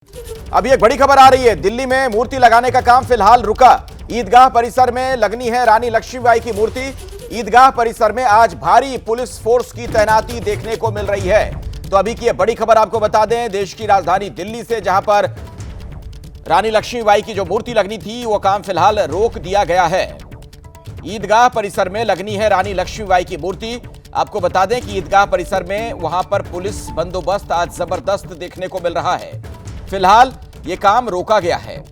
अब एक बड़ी खबर आ रही है। दिल्ली में मूर्ति लगाने का काम फिलहाल रुका। ईदगाह परिसर में लगनी है रानी लक्ष्मीबाई की मूर्ति। ईदगाह परिसर में आज भारी पुलिस फोर्स की तैनाती देखने को मिल रही है। तो अभी की यह बड़ी खबर आपको बता दें, देश की राजधानी दिल्ली से, जहां पर रानी लक्ष्मीबाई की जो मूर्ति लगनी थी वो काम फिलहाल रोक दिया गया है। ईदगाह परिसर में लगनी है रानी लक्ष्मीबाई की मूर्ति। आपको बता दें कि ईदगाह परिसर में वहां पर पुलिस बंदोबस्त आज जबरदस्त देखने को मिल रहा है। फिलहाल यह काम रोका गया है। –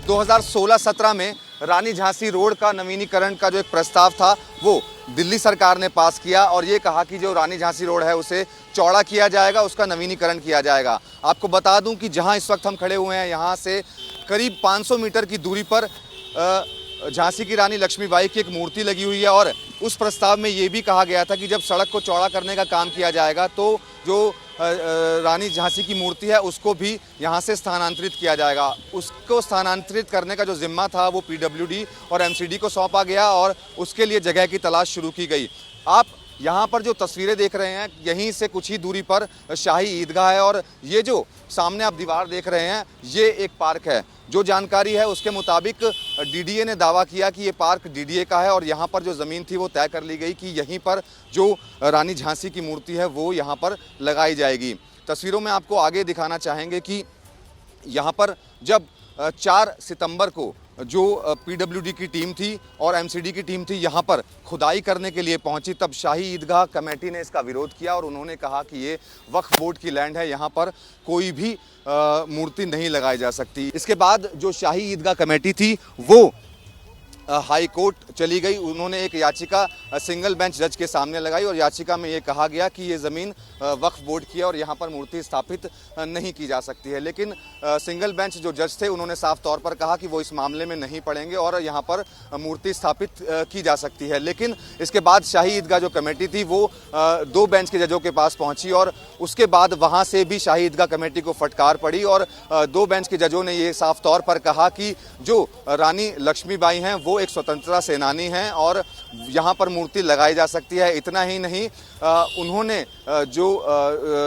2016-17 में रानी झांसी रोड का नवीनीकरण का जो एक प्रस्ताव था वो दिल्ली सरकार ने पास किया और ये कहा कि जो रानी झांसी रोड है उसे चौड़ा किया जाएगा, उसका नवीनीकरण किया जाएगा। आपको बता दूं कि जहां इस वक्त हम खड़े हुए हैं, यहां से करीब 500 मीटर की दूरी पर झांसी की रानी लक्ष्मीबाई की एक मूर्ति लगी हुई है और उस प्रस्ताव में ये भी कहा गया था कि जब सड़क को चौड़ा करने का काम किया जाएगा तो जो रानी झांसी की मूर्ति है उसको भी यहाँ से स्थानांतरित किया जाएगा। उसको स्थानांतरित करने का जो जिम्मा था वो पीडब्ल्यूडी और एमसीडी को सौंपा गया और उसके लिए जगह की तलाश शुरू की गई। आप यहाँ पर जो तस्वीरें देख रहे हैं, यहीं से कुछ ही दूरी पर शाही ईदगाह है और ये जो सामने आप दीवार देख रहे हैं ये एक पार्क है। जो जानकारी है उसके मुताबिक डीडीए ने दावा किया कि ये पार्क डीडीए का है और यहाँ पर जो ज़मीन थी वो तय कर ली गई कि यहीं पर जो रानी झांसी की मूर्ति है वो यहाँ पर लगाई जाएगी। तस्वीरों में आपको आगे दिखाना चाहेंगे कि यहाँ पर जब 4 सितंबर को जो पीडब्ल्यूडी की टीम थी और एमसीडी की टीम थी यहाँ पर खुदाई करने के लिए पहुंची, तब शाही ईदगाह कमेटी ने इसका विरोध किया और उन्होंने कहा कि ये वक्फ बोर्ड की लैंड है, यहाँ पर कोई भी मूर्ति नहीं लगाई जा सकती। इसके बाद जो शाही ईदगाह कमेटी थी वो हाई कोर्ट चली गई। उन्होंने एक याचिका सिंगल बेंच जज के सामने लगाई और याचिका में ये कहा गया कि ये ज़मीन वक्फ बोर्ड की है और यहाँ पर मूर्ति स्थापित नहीं की जा सकती है। लेकिन सिंगल बेंच जो जज थे उन्होंने साफ तौर पर कहा कि वो इस मामले में नहीं पड़ेंगे और यहाँ पर मूर्ति स्थापित की जा सकती है। लेकिन इसके बाद शाही ईदगाह जो कमेटी थी वो 2 बेंच के जजों के पास पहुँची और उसके बाद वहाँ से भी शाही ईदगाह कमेटी को फटकार पड़ी और 2 बेंच के जजों ने ये साफ तौर पर कहा कि जो रानी लक्ष्मीबाई हैं वो एक स्वतंत्रता सेनानी हैं और यहाँ पर मूर्ति लगाई जा सकती है। इतना ही नहीं, उन्होंने जो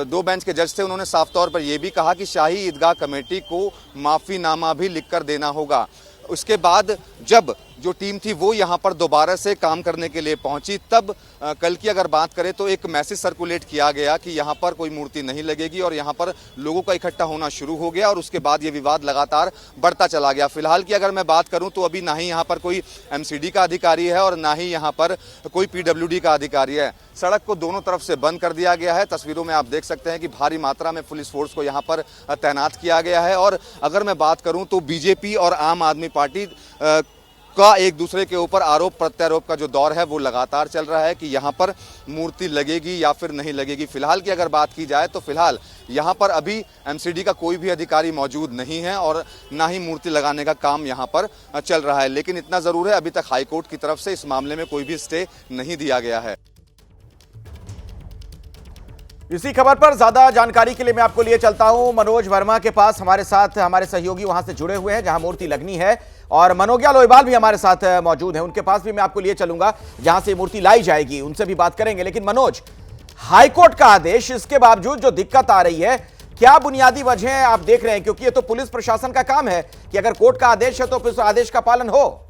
2 बेंच के जज थे उन्होंने साफ तौर पर यह भी कहा कि शाही ईदगाह कमेटी को माफीनामा भी लिखकर देना होगा। उसके बाद जब जो टीम थी वो यहाँ पर दोबारा से काम करने के लिए पहुंची, तब कल की अगर बात करें तो एक मैसेज सर्कुलेट किया गया कि यहाँ पर कोई मूर्ति नहीं लगेगी और यहाँ पर लोगों का इकट्ठा होना शुरू हो गया और उसके बाद ये विवाद लगातार बढ़ता चला गया। फिलहाल की अगर मैं बात करूँ तो अभी ना ही यहाँ पर कोई एमसीडी का अधिकारी है और ना ही यहाँ पर कोई पीडब्ल्यूडी का अधिकारी है। सड़क को दोनों तरफ से बंद कर दिया गया है। तस्वीरों में आप देख सकते हैं कि भारी मात्रा में पुलिस फोर्स को यहाँ पर तैनात किया गया है और अगर मैं बात करूँ तो बीजेपी और आम आदमी पार्टी का एक दूसरे के ऊपर आरोप प्रत्यारोप का जो दौर है वो लगातार चल रहा है कि यहाँ पर मूर्ति लगेगी या फिर नहीं लगेगी। फिलहाल की अगर बात की जाए तो फिलहाल यहाँ पर अभी एमसीडी का कोई भी अधिकारी मौजूद नहीं है और ना ही मूर्ति लगाने का काम यहाँ पर चल रहा है। लेकिन इतना ज़रूर है, अभी तक हाईकोर्ट की तरफ से इस मामले में कोई भी स्टे नहीं दिया गया है। इसी खबर पर ज्यादा जानकारी के लिए मैं आपको लिए चलता हूं मनोज वर्मा के पास। हमारे साथ हमारे सहयोगी वहां से जुड़े हुए हैं जहां मूर्ति लगनी है और मनोज्ञा लोईवाल भी हमारे साथ मौजूद हैं। उनके पास भी मैं आपको लिए चलूंगा जहां से मूर्ति लाई जाएगी, उनसे भी बात करेंगे। लेकिन मनोज, हाईकोर्ट का आदेश, इसके बावजूद जो दिक्कत आ रही है, क्या बुनियादी वजह आप देख रहे हैं? क्योंकि ये तो पुलिस प्रशासन का काम है कि अगर कोर्ट का आदेश है तो फिर उस आदेश का पालन हो।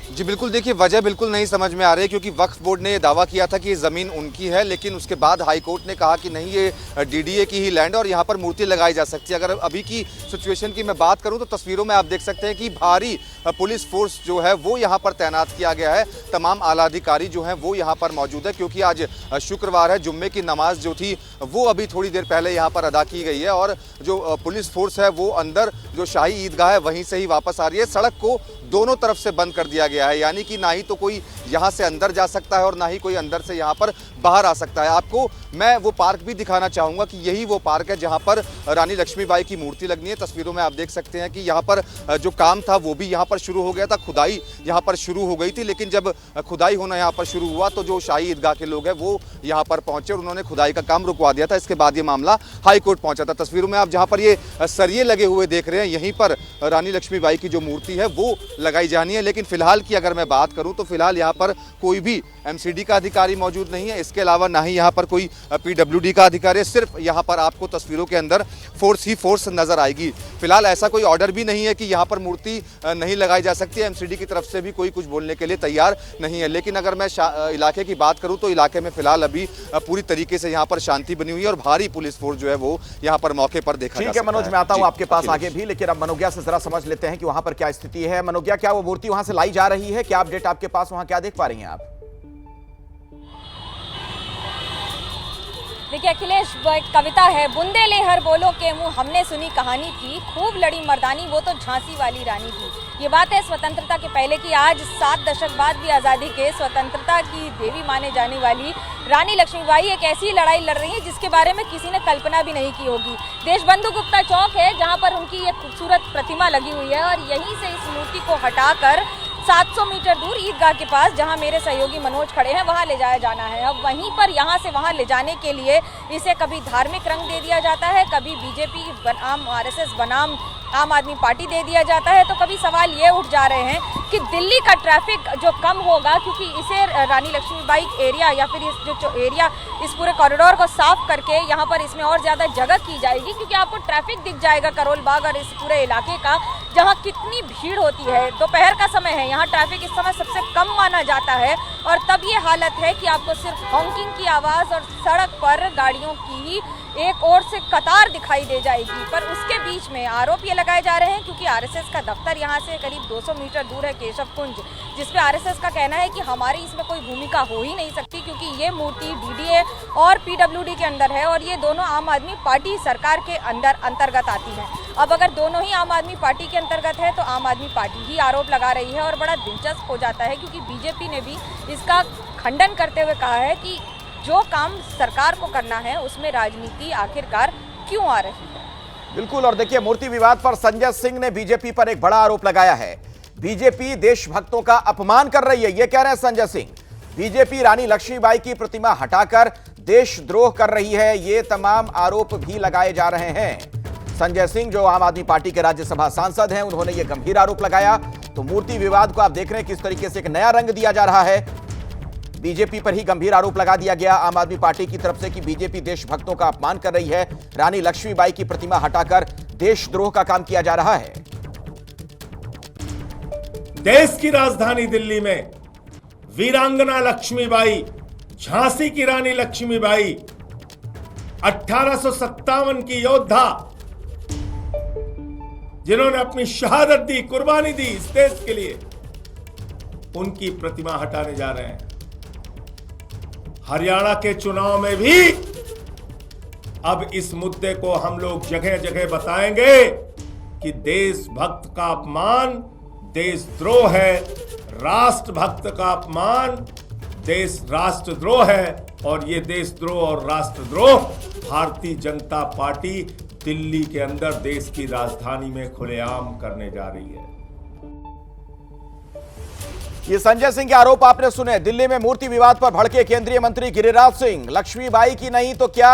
जी बिल्कुल, देखिए वजह बिल्कुल नहीं समझ में आ रही क्योंकि वक्फ बोर्ड ने ये दावा किया था कि ये ज़मीन उनकी है, लेकिन उसके बाद हाई कोर्ट ने कहा कि नहीं, ये डीडीए की ही लैंड है और यहाँ पर मूर्ति लगाई जा सकती है। अगर अभी की सिचुएशन की मैं बात करूँ तो तस्वीरों में आप देख सकते हैं कि भारी पुलिस फोर्स जो है वो यहाँ पर तैनात किया गया है। तमाम आला अधिकारी जो हैं वो यहाँ पर मौजूद है क्योंकि आज शुक्रवार है। जुम्मे की नमाज जो थी वो अभी थोड़ी देर पहले यहाँ पर अदा की गई है और जो पुलिस फोर्स है वो अंदर जो शाही ईदगाह है वहीं से ही वापस आ रही है। सड़क को दोनों तरफ से बंद कर दिया गया है, यानी कि ना ही तो कोई यहाँ से अंदर जा सकता है और ना ही कोई अंदर से यहाँ पर बाहर आ सकता है। आपको मैं वो पार्क भी दिखाना चाहूँगा कि यही वो पार्क है जहाँ पर रानी लक्ष्मीबाई की मूर्ति लगनी है। तस्वीरों में आप देख सकते हैं कि यहाँ पर जो काम था वो भी यहाँ पर शुरू हो गया था, खुदाई यहाँ पर शुरू हो गई थी। लेकिन जब खुदाई होना यहाँ पर शुरू हुआ तो जो शाही ईदगाह के लोग हैं वो यहाँ पर पहुँचे और उन्होंने खुदाई का काम रुकवा दिया था। इसके बाद ये मामला हाई कोर्ट पहुँचा था। तस्वीरों में आप जहाँ पर ये सरिये लगे हुए देख रहे हैं यहीं पर रानी लक्ष्मीबाई की जो मूर्ति है वो लगाई जानी है। लेकिन फिलहाल की अगर मैं बात करूं तो फिलहाल यहाँ पर कोई भी एमसीडी का अधिकारी मौजूद नहीं है। इसके अलावा ना ही यहाँ पर कोई पीडब्ल्यूडी का अधिकारी है। सिर्फ यहाँ पर आपको तस्वीरों के अंदर फोर्स ही फोर्स नजर आएगी। फिलहाल ऐसा कोई ऑर्डर भी नहीं है कि यहाँ पर मूर्ति नहीं लगाई जा सकती है। एमसीडी की तरफ से भी कोई कुछ बोलने के लिए तैयार नहीं है। लेकिन अगर मैं इलाके की बात करूं तो इलाके में फिलहाल अभी पूरी तरीके से यहाँ पर शांति बनी हुई है और भारी पुलिस फोर्स जो है वो यहाँ पर मौके पर देखा जा सकता है। ठीक है मनोज, मैं आता हूं आपके पास आगे भी, लेकिन अब मनोज्ञा से जरा समझ लेते हैं कि वहां पर क्या स्थिति है। मनोज्ञा, क्या वो मूर्ति वहां से लाई जा रही है? क्या अपडेट आपके पास, वहां क्या देख पा रही हैं आप? देखिए अखिलेश, वो एक कविता है, बुंदे ले हर बोलो के मुंह, हमने सुनी कहानी थी, खूब लड़ी मर्दानी, वो तो झांसी वाली रानी थी। ये बात है स्वतंत्रता के पहले की। आज 7 दशक बाद भी आज़ादी के स्वतंत्रता की देवी माने जाने वाली रानी लक्ष्मीबाई एक ऐसी लड़ाई लड़ रही है जिसके बारे में किसी ने कल्पना भी नहीं की होगी। देशबंधु गुप्ता चौक है जहाँ पर उनकी एक खूबसूरत प्रतिमा लगी हुई है और यहीं से इस मूर्ति को हटाकर 700 मीटर दूर ईदगाह के पास, जहां मेरे सहयोगी मनोज खड़े हैं, वहां ले जाया जाना है। अब वहीं पर यहां से वहां ले जाने के लिए इसे कभी धार्मिक रंग दे दिया जाता है, कभी बीजेपी बनाम आरएसएस बनाम आम आदमी पार्टी दे दिया जाता है। तो कभी सवाल ये उठ जा रहे हैं कि दिल्ली का ट्रैफिक जो कम होगा, क्योंकि इसे रानी लक्ष्मीबाई एरिया या फिर इस जो एरिया, इस पूरे कॉरिडोर को साफ करके यहाँ पर इसमें और ज़्यादा जगह की जाएगी, क्योंकि आपको ट्रैफिक दिख जाएगा करोल बाग और इस पूरे इलाके का, जहाँ कितनी भीड़ होती है। दोपहर का समय है, यहाँ ट्रैफिक इस समय सबसे कम माना जाता है और तब ये हालत है कि आपको सिर्फ हॉकिंग की आवाज़ और सड़क पर गाड़ियों की एक ओर से कतार दिखाई दे जाएगी। पर उसके बीच में आरोप ये लगाए जा रहे हैं, क्योंकि आरएसएस का दफ्तर यहाँ से करीब 200 मीटर दूर है, केशव कुंज, जिसपे आरएसएस का कहना है कि हमारी इसमें कोई भूमिका हो ही नहीं सकती, क्योंकि ये मूर्ति डीडीए और पीडब्ल्यूडी के अंदर है और ये दोनों आम आदमी पार्टी सरकार के अंतर्गत आती है। अब अगर दोनों ही आम आदमी पार्टी के अंतर्गत है तो आम आदमी पार्टी ही आरोप लगा रही है और बड़ा दिलचस्प हो जाता है, क्योंकि बीजेपी ने भी इसका खंडन करते हुए कहा है कि जो काम सरकार को करना है उसमें राजनीति आखिरकार क्यों आ रही है। बिल्कुल, और देखिए मूर्ति विवाद पर संजय सिंह ने बीजेपी पर एक बड़ा आरोप लगाया है। बीजेपी देशभक्तों का अपमान कर रही है, ये कह रहे हैं संजय सिंह। बीजेपी रानी लक्ष्मीबाई की प्रतिमा हटाकर देशद्रोह कर रही है, ये तमाम आरोप भी लगाए जा रहे हैं। संजय सिंह जो आम आदमी पार्टी के राज्यसभा सांसद हैं, उन्होंने ये गंभीर आरोप लगाया। तो मूर्ति विवाद को आप देख रहे हैं किस तरीके से एक नया रंग दिया जा रहा है। बीजेपी पर ही गंभीर आरोप लगा दिया गया आम आदमी पार्टी की तरफ से कि बीजेपी देशभक्तों का अपमान कर रही है, रानी लक्ष्मीबाई की प्रतिमा हटाकर देशद्रोह का काम किया जा रहा है। देश की राजधानी दिल्ली में वीरांगना लक्ष्मीबाई, झांसी की रानी लक्ष्मीबाई, 1857 की योद्धा जिन्होंने अपनी शहादत दी, कुर्बानी दी इस देश के लिए, उनकी प्रतिमा हटाने जा रहे हैं। हरियाणा के चुनाव में भी अब इस मुद्दे को हम लोग जगह जगह बताएंगे कि देशभक्त का अपमान देशद्रोह है, राष्ट्रभक्त का अपमान देश राष्ट्रद्रोह है, और ये देशद्रोह और राष्ट्रद्रोह भारतीय जनता पार्टी दिल्ली के अंदर देश की राजधानी में खुलेआम करने जा रही है। ये संजय सिंह के आरोप आपने सुने। दिल्ली में मूर्ति विवाद पर भड़के केंद्रीय मंत्री गिरिराज सिंह, लक्ष्मीबाई की नहीं तो क्या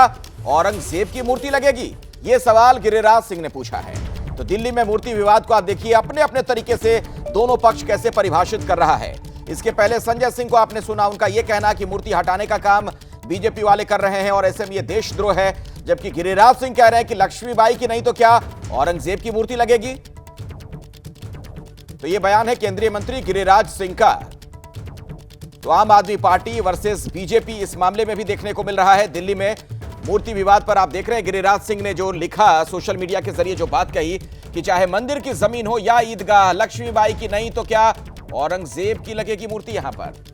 औरंगजेब की मूर्ति लगेगी, ये सवाल गिरिराज सिंह ने पूछा है। तो दिल्ली में मूर्ति विवाद को आप देखिए अपने अपने तरीके से दोनों पक्ष कैसे परिभाषित कर रहा है। इसके पहले संजय सिंह को आपने सुना, उनका यह कहना कि मूर्ति हटाने का काम बीजेपी वाले कर रहे हैं और ऐसे में यह देशद्रोह है, जबकि गिरिराज सिंह कह रहे हैं कि लक्ष्मीबाई की नहीं तो क्या औरंगजेब की मूर्ति लगेगी। तो यह बयान है केंद्रीय मंत्री गिरिराज सिंह का। तो आम आदमी पार्टी वर्सेस बीजेपी इस मामले में भी देखने को मिल रहा है। दिल्ली में मूर्ति विवाद पर आप देख रहे हैं गिरिराज सिंह ने जो लिखा, सोशल मीडिया के जरिए जो बात कही कि चाहे मंदिर की जमीन हो या ईदगाह, लक्ष्मीबाई की नहीं तो क्या औरंगजेब की लगेगी मूर्ति यहां पर।